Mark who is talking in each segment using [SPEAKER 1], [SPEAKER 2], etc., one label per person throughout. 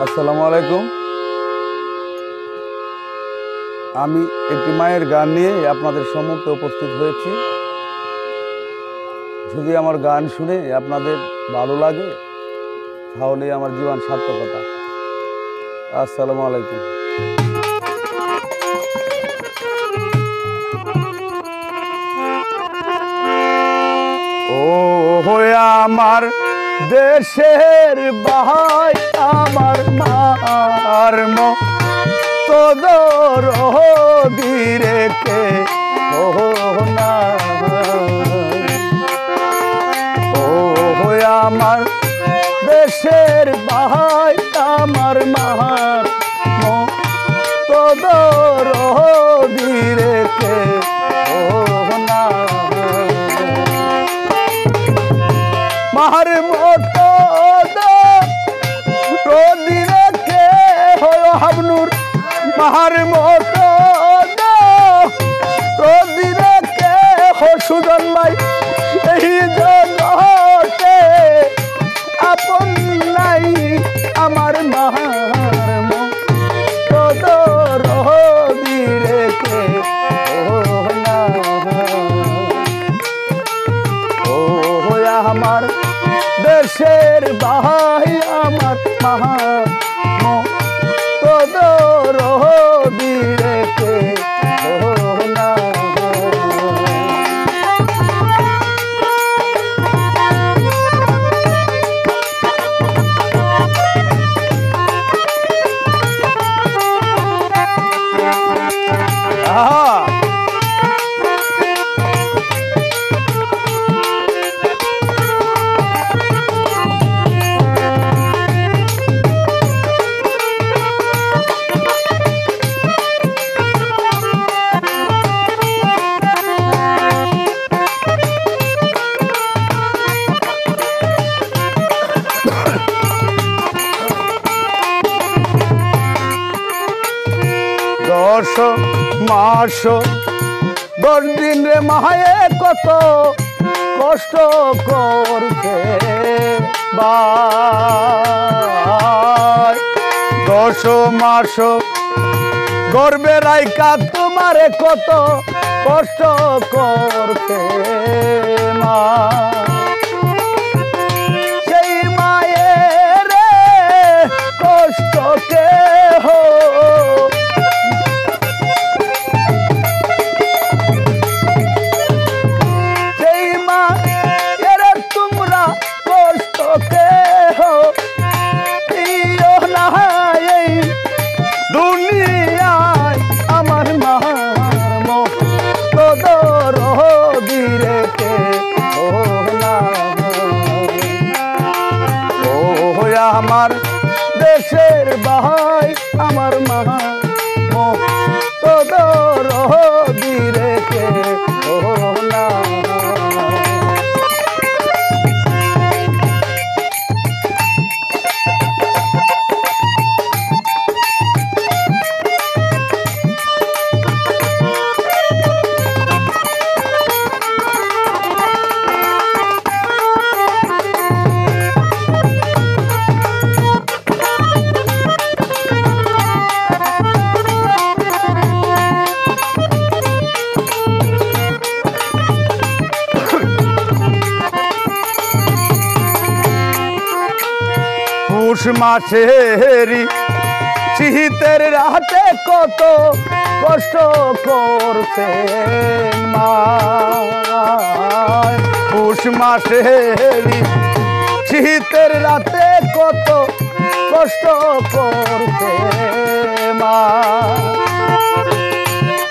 [SPEAKER 1] আসসালামু আলাইকুম। আমি একটি মায়ের গান নিয়ে আপনাদের সম্মুখে উপস্থিত হয়েছি। যদি আমার গান শুনে আপনাদের ভালো লাগে তাহলে আমার জীবন সার্থকতা। আসসালামু আলাইকুম। ও আমার দেশের ভাই আমার মার তোদর দিরে কে ও না, ও আমার দেশের ভাই আমার মার তোদর দিরে কে ও না, মার মতো রোদিরে কে হলো হাবনুর, মার মতো রোদিরে কে হো সুজন ভাই, এই জগতে আপন নাই আমার মার মতো রোদিরে কে ও না, ও আমার দেশের ভাই আমার মার তোদর দিরে কে ও না, দশ মাস 10 দিন রে মায়ে কত কষ্ট করছে ভাই, 10 মাস গর্বে রাইকা তোমারে কত কষ্ট করছে মা, সেই মায়ের কষ্ট কে হো দুনিয়ায় আমার মার তোদর দিরে কে ও না, ও আমার দেশের ভাই আমার মার তোদর দিরে কে ও না, পৌষ মাসেরি শীতের রাতে কত কষ্ট করছে মা, পৌষ মাসেরি শীতের রাতে কত কষ্ট করছে মা,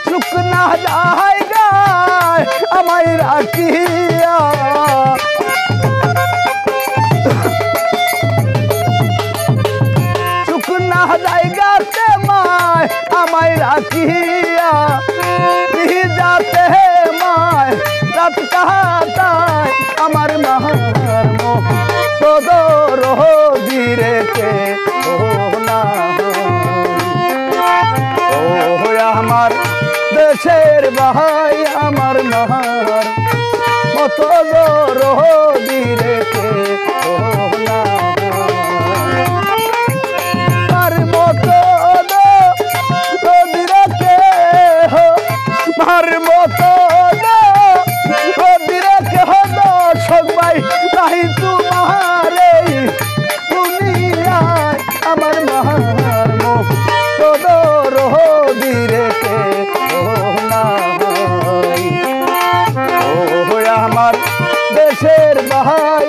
[SPEAKER 1] শুকনা জায়গায় আমায় রাখিয়া জায়গাতে মায় আমায় রাখিয়া যাতে মায় রাত কাটায় আমার মার তোদর দিরে কে ও না, ও আমার দেশের ভাই আমার মার মতো দরদি রে কেহ নাই তোমার মতো দরদি রে কেহ তোমার মতো দরদি রে কেহ দর্শক ভাই নাই তোমার এই দুনিয়ায় আমার মার মতো দরদি রে কেহ নাই ও আমার দেশের ভাই